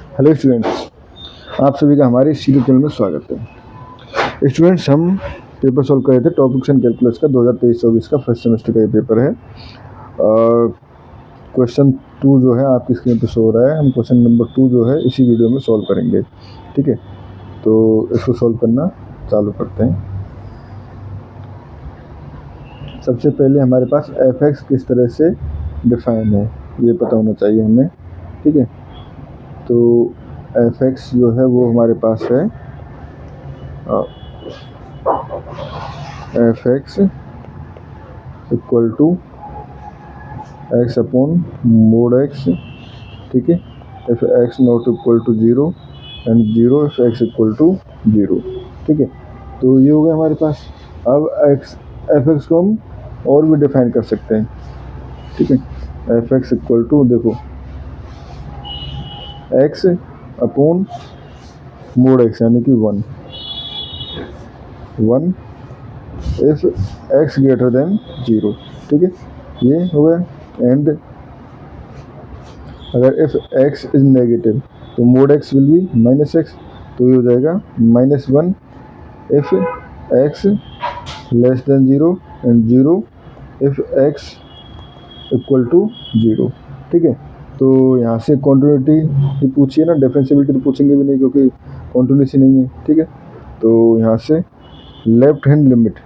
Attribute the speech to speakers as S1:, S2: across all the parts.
S1: Hello students, आप सभी का हमारे इस यूट्यूब चैनल में स्वागत है। स्टूडेंट्स, हम पेपर सॉल्व कर रहे थे टॉपिक्स एंड कैलकुलस का 2023-24 का फर्स्ट सेमेस्टर का ये पेपर है। क्वेश्चन 2 जो है आपकी स्क्रीन पर शो हो रहा है। हम क्वेश्चन नंबर 2 जो है इसी वीडियो में सॉल्व करेंगे। ठीक है, तो इसको सॉल्व करना चालू करते हैं। सबसे पहले हमारे पास f(x) किस तरह से डिफाइन है ये पता होना चाहिए हमें। ठीक है, तो f(x) जो है वो हमारे पास है f(x) equal to x upon mod x। ठीक है, if x not equal to 0 and 0 if x equal to 0। ठीक है, तो ये हो गया हमारे पास। अब f(x) को हम और भी डिफाइन कर सकते हैं। ठीक है, f(x) इक्वल टू देखो x अपॉन मोड x यानी कि 1 इफ x ग्रेटर देन 0। ठीक है, ये हो गया। एंड अगर इफ x इज नेगेटिव तो mod x will be minus x, तो ये हो जाएगा -1 if x less than 0 and 0 if x equal to 0। ठीक है, तो यहाँ से कॉन्टिन्यूटी पूछिए ना, डिफरेंशिएबिलिटी तो पूछेंगे भी नहीं क्योंकि कॉन्टिन्यूटी नहीं है। ठीक है, तो यहाँ से left hand limit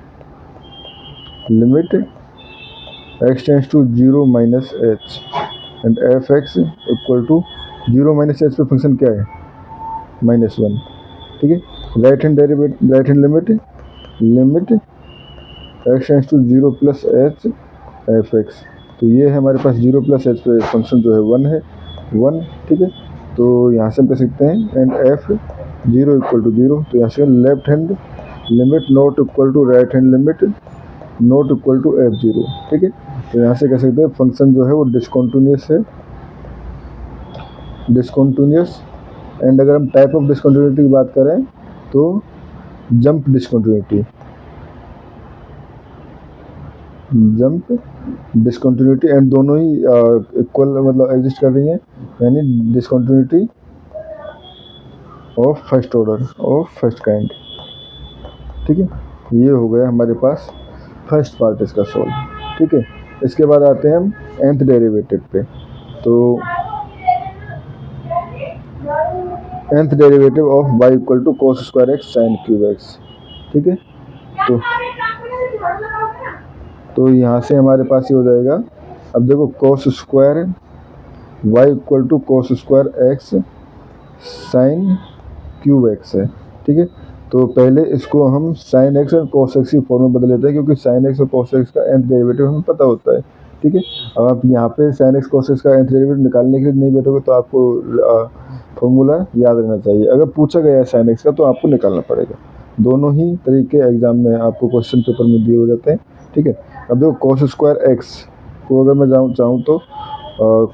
S1: x tends to 0 minus h and f(x) equal to 0 minus h पे फंक्शन क्या है -1। ठीक है, right hand limit x tends to 0 plus h f(x), तो ये है हमारे पास 0 प्लस h पे फंक्शन जो है 1 है 1। ठीक है, तो यहाँ से हम कह सकते हैं एंड f(0) इक्वल टू 0, तो यहाँ से left hand limit not equal to right hand limit not equal to f(0). ठीक है, तो यहाँ से कह सकते हैं फंक्शन जो है वो डिसकंटिन्यूअस है, डिसकंटिन्यूअस। एंड अगर हम टाइप ऑफ डिसकंटिन्यूटी की बात करें तो जंप डिसकंटिन्यूटी एंड दोनों ही इक्वल मतलब एग्जिस्ट कर रही हैं, यानी discontinuity of first order of first kind. ठीक है, ये हो गया हमारे पास फर्स्ट पार्ट इसका सॉल्व। ठीक है, इसके बाद आते हैं हम nth डेरिवेटिव पे। तो nth derivative of y equal to cos square x sin cube x। ठीक है, तो यहाँ से हमारे पास ये हो जाएगा। अब देखो cos square y equal to cos square x sin cube x है। ठीक है, तो पहले इसको हम sin x और cos x की फॉर्म में बदल लेते हैं क्योंकि sin x और cos x का nth डेरिवेटिव हमें पता होता है। ठीक है, अब आप यहाँ पे sin x cos x का nth डेरिवेटिव निकालने के लिए नहीं बैठोगे तो आपको फॉर्मूला याद रहना चाहिए। अगर पूछा गया है sin x का तो आपको निकालना पड़ेगा। दोनों ही तरीके एग्जाम में आपको क्वेश्चन पेपर में दिए हो जाते हैं। ठीक है, अब देखो cos स्क्वायर x को अगर मैं चाहूँ तो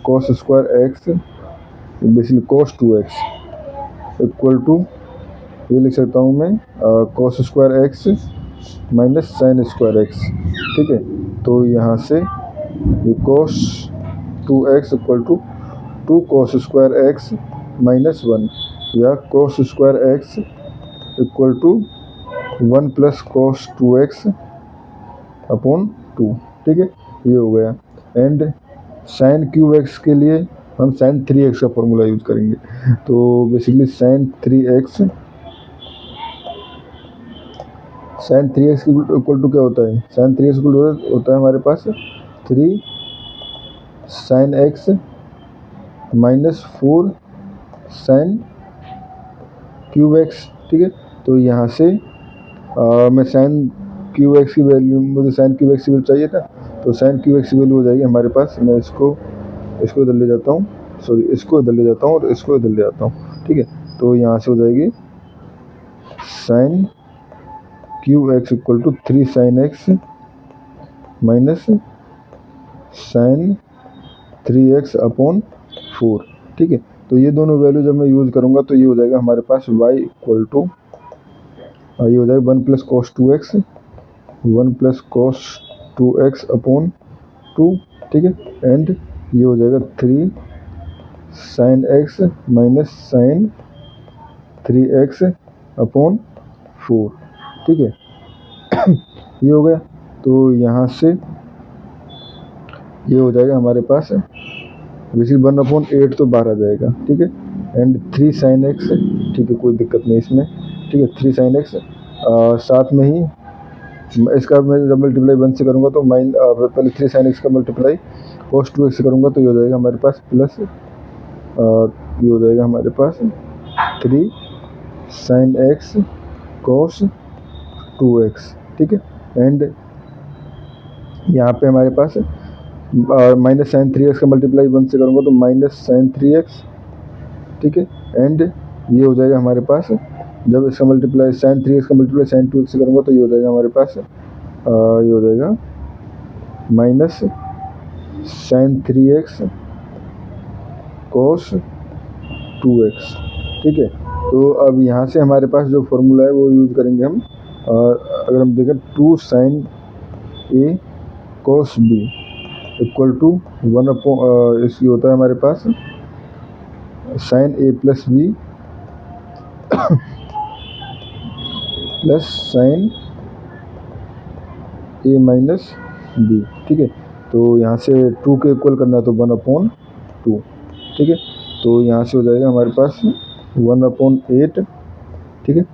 S1: cos square x basically cos 2x equal to ये लिख सकता हूँ मैं cos square x minus sin square x। ठीक है, तो यहाँ से ये cos 2x equal to 2 cos square x minus 1 या cos square x equal to 1 plus cos 2x upon 2। ठीक है, ये हो गया। एंड sin क्यूब x के लिए हम sin 3x का फॉर्मूला यूज करेंगे। तो basically sin 3x equal to क्या होता है, sin 3x इक्वल होता है हमारे पास 3 sin x minus 4 sin cube x। ठीक है, तो यहाँ से मैं sin क्यूब x की वैल्यू, मुझे sin क्यूब x की वैल्यू चाहिए था, तो sin क्यूब x की वैल्यू हो जाएगी हमारे पास। मैं इसको इधर ले जाता हूँ, सॉरी इसको इधर ले जाता हूँ और इसको इधर ले जाता हूँ। ठीक है, तो यहाँ से हो जाएगी sin cube x equal to 3 sin x minus sin 3x upon 4। ठीक है, तो ये दोनों वैल्यू जब मैं यूज़ करूँगा तो ये हो जाएगा हमारे पास y इक्वल टू ये हो जाएगा 1 plus cos 2x 1 plus cos 2x upon 2। ठीक है, एंड ये हो जाएगा 3 sine x minus sine 3x upon 4, ठीक है। ये हो गया। तो यहाँ से ये हो जाएगा हमारे पास बेसिकली 1/8 तो बाहर आ जाएगा, ठीक है। एंड 3 साइन एक्स, ठीक है, कोई दिक्कत नहीं इसमें, ठीक है। 3 साइन एक्स साथ में ही इसका मैं जब मल्टीप्लाई 1 से करूँगा तो पहले 3 साइन एक्स का मल्टीप्लाई cos 2x से करूँगा तो ये हो जाएगा हमारे पास प्लस ये हो जाएगा हमारे पास 3 साइन एक्स cos 2x, ठीक है। एंड यहाँ पे हमारे पास माइनस साइन 3x का मल्टीप्लाई 1 से करूँगा तो माइनस साइन 3x, ठीक है। एंड ये हो जाएगा हमारे पास जब इसका मल्टीप्लाई साइन 3x का मल्टीप्लाई साइन 2x से करूँगा तो ये हो जाएगा हमारे पास ये हो जाएगा minus sine 3x cos 2x, ठीक है। तो अब यहाँ से हमारे पास जो फॉर्मूला है वो यूज़ करेंगे हम। अगर हम देखें 2 sine a cos b equal to 1 इसकी होता है हमारे पास sine a plus b plus sine a minus b, ठीक है। तो यहाँ से 2 के इक्वल करना है तो 1/2, ठीक है। तो यहाँ से हो जाएगा हमारे पास 1/8, ठीक है,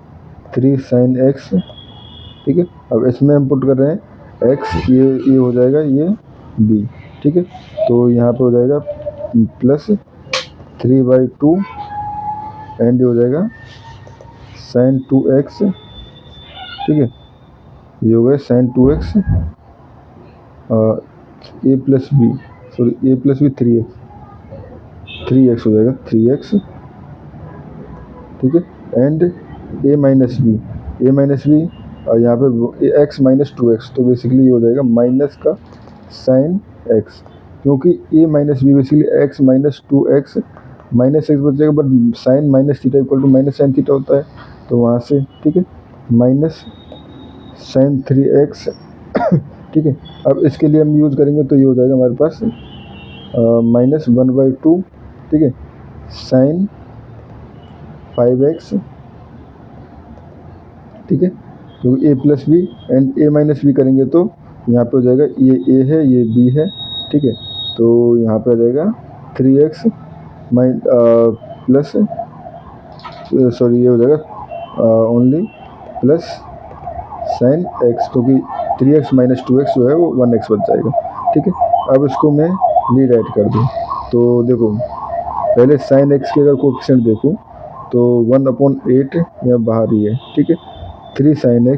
S1: 3 साइन x, ठीक है। अब इसमें हम पुट कर रहे हैं x, ये हो जाएगा ये b, ठीक है। तो यहाँ पे हो जाएगा प्लस 3/2 एंड ये हो जाएगा साइन 2x, ठीक है। ये हो गया sine 2x a plus b, sorry a plus b 3x हो जाएगा 3x, ठीक है। एंड a माइनस बी यहाँ पे x माइनस 2x, तो बेसिकली ये हो जाएगा माइनस का साइन x, क्योंकि a minus b basically x minus 2x minus x बच जाएगा, but sine minus theta equal to minus sine theta होता है, तो वहाँ से, ठीक है, माइनस साइन 3x, ठीक है। अब इसके लिए हम यूज़ करेंगे तो ये हो जाएगा हमारे पास माइनस 1/2, ठीक है, साइन 5x, ठीक है। तो a plus b and a minus b करेंगे तो यहाँ पे हो जाएगा ये a है ये b है, ठीक है। तो यहाँ पे आ जाएगा 3x प्लस सॉरी ये हो जाएगा ओनली प्लस साइन x, क्योंकि 3x माइनस 2x जो है वो 1x बच जाएगा, ठीक है। अब इसको मैं रीराइट कर दूँ तो देखो पहले साइन x के अगर कोएफिशिएंट देखूँ तो 1/8 यहाँ बाहर ही है, ठीक है। 3 साइन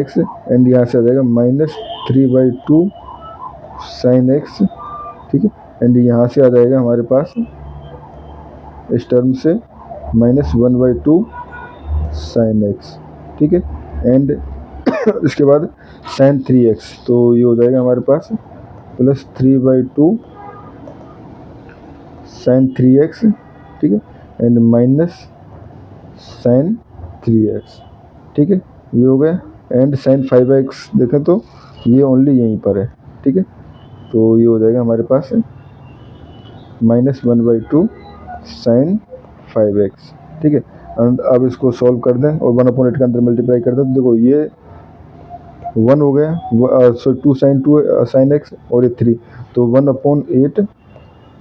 S1: x एंड यहाँ से आ जाएगा माइनस 3/2 साइन x, ठीक है। एंड यहाँ से आ जाएगा हमारे पास इस टर्म से माइनस 1/2 साइन x, ठीक है। एंड इसके बाद साइन 3x, तो ये हो जाएगा हमारे पास प्लस 3/2 साइन 3x, ठीक है। एंड माइनस साइन 3x, ठीक है, ये हो गया। एंड साइन 5x देखें तो ये ओनली यहीं पर है, ठीक है। तो ये हो जाएगा हमारे पास माइनस 1/2 साइन 5x, ठीक है। अब इसको सॉल्व कर दें और 1/8 के अंदर मल्टीप्लाई कर दें तो देखो ये 1 हो गया, सो 2 साइन x और ये 3, तो 1/8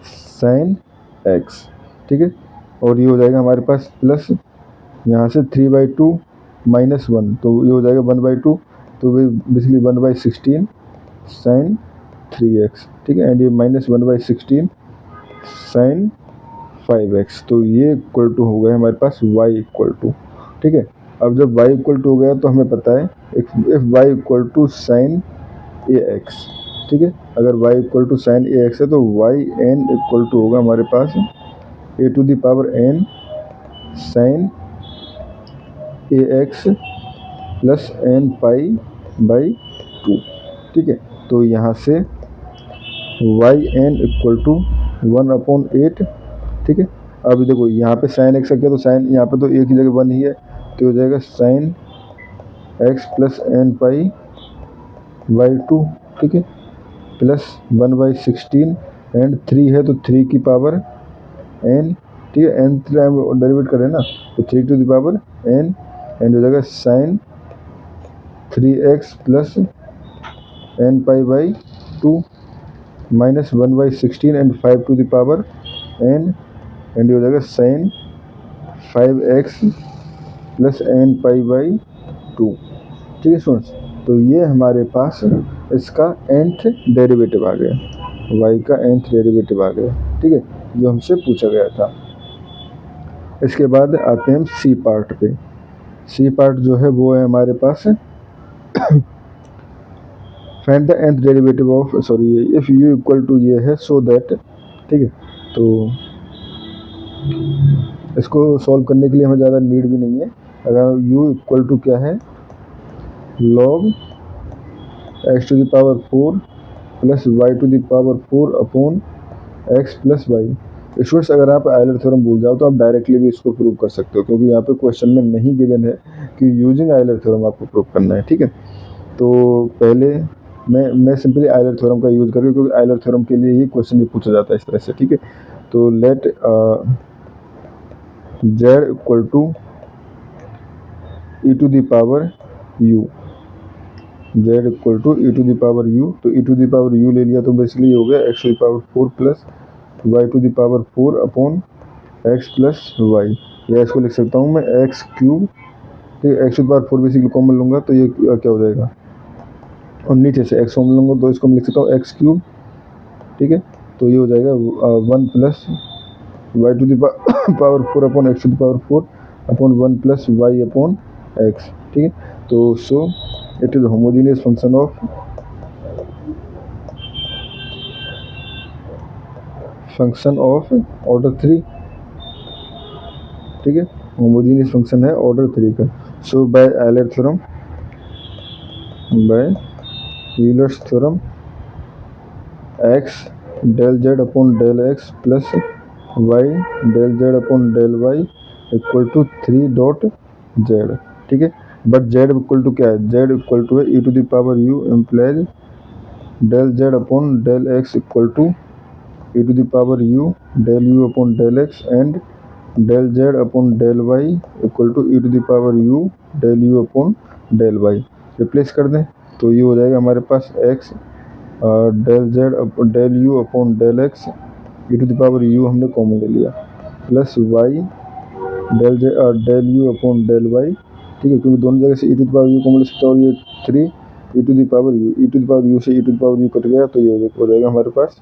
S1: साइन x, ठीक है। और ये हो जाएगा हमारे पास प्लस यहाँ से 3/2 माइनस 1, तो ये हो जाएगा 1/2, तो बेसिकली 1/16 साइन 3x, ठीक है। एंड ये माइनस 1/16 साइन 5x, तो ये इक्वल टू हो गया हमारे पास y इक्वल टू, ठीक है। अब जब y इक्वल टू हो गया तो हमें पता है if y equal to sine ax, ठीक है। अगर y equal to sine ax है तो yn इक्वल टू होगा हमारे पास a to the power n sine ax plus n pi by 2, ठीक है। तो यहाँ से yn इक्वल टू 1/8, ठीक है। अब देखो यहाँ पे साइन x आ गया तो साइन यहाँ पे तो एक ही जगह 1 ही है, तो हो जाएगा sine x plus n pi by 2, ठीक है, प्लस 1/16 एंड 3 है तो 3 की पावर n, ठीक है, n टाइम डेरिवेट करें ना, तो 3 to the power n and हो जाएगा sine 3x plus n pi by 2 minus 1/16 and 5 to the power n and हो जाएगा sine 5x plus n pi by 2, ठीक है स्टूडेंट्स। तो ये हमारे पास इसका nth डेरिवेटिव आ गया, y का nth डेरिवेटिव आ गया, ठीक है, जो हमसे पूछा गया था। इसके बाद आते हैं हम सी पार्ट पे। सी पार्ट जो है वो है हमारे पास find the nth derivative of sorry if u equal to ये है सो दैट, ठीक है। तो इसको सॉल्व करने के लिए हमें ज़्यादा नीड भी नहीं है। अगर u इक्वल टू क्या है log x to the power 4 plus y to the power 4 upon x plus y. Students अगर आप आयलर थ्योरम भूल जाओ तो आप डायरेक्टली भी इसको प्रूव कर सकते हो, क्योंकि यहाँ पे क्वेश्चन में नहीं गिवन है कि यूजिंग आयलर थ्योरम आपको प्रूव करना है, ठीक है। तो पहले मैं सिंपली आयलर थ्योरम का यूज़ करूँ, क्योंकि आयलर थ्योरम के लिए ही क्वेश्चन ये पूछा जाता है इस तरह से, ठीक है। तो let z equal to e to the power u, z equal to e to the power u, तो e to the power u ले लिया तो बेसिकली हो गया x to the power 4 plus y to the power 4 upon x plus y, या इसको लिख सकता हूँ मैं x क्यूब, ठीक है। x to the power 4 basically common लूँगा तो ये क्या हो जाएगा, और नीचे से x कॉमन लूँगा तो इसको मैं लिख सकता हूँ x क्यूब, ठीक है। तो ये हो जाएगा 1 plus Y to the power 4 upon x to the power 4 upon 1 plus Y upon x, ठीक है। तो so it is homogeneous function of order 3, ठीक है, होमोजेनियस फंक्शन है ऑर्डर 3 का। So by Euler theorem, by Euler's theorem x del z upon del x plus y del z upon del y equal to 3 dot z, ठीक है। But z equal to क्या है, z equal to है e to the power u implies del z upon del x equal to e to the power u del u upon del x and del z upon del y equal to e to the power u del u upon del y। Replace कर दें तो ये हो जाएगा हमारे पास x del z del u upon del x e to the power u हमने common ले लिया, plus y del u upon del y, ठीक है, क्योंकि दोनों जगह से e to the power u common ले सकता है, और ये 3 e to the power u, e to the power u से e to the power u cut गया तो ये हो जाएगा हमारे पास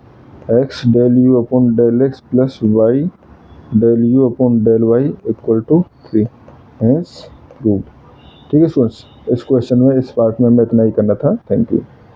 S1: x del u upon del x plus y del u upon del y equal to 3, hence proved, ठीक है स्टूडेंट्स। इस क्वेश्चन में इस पार्ट में हमें इतना ही करना था। Thank you.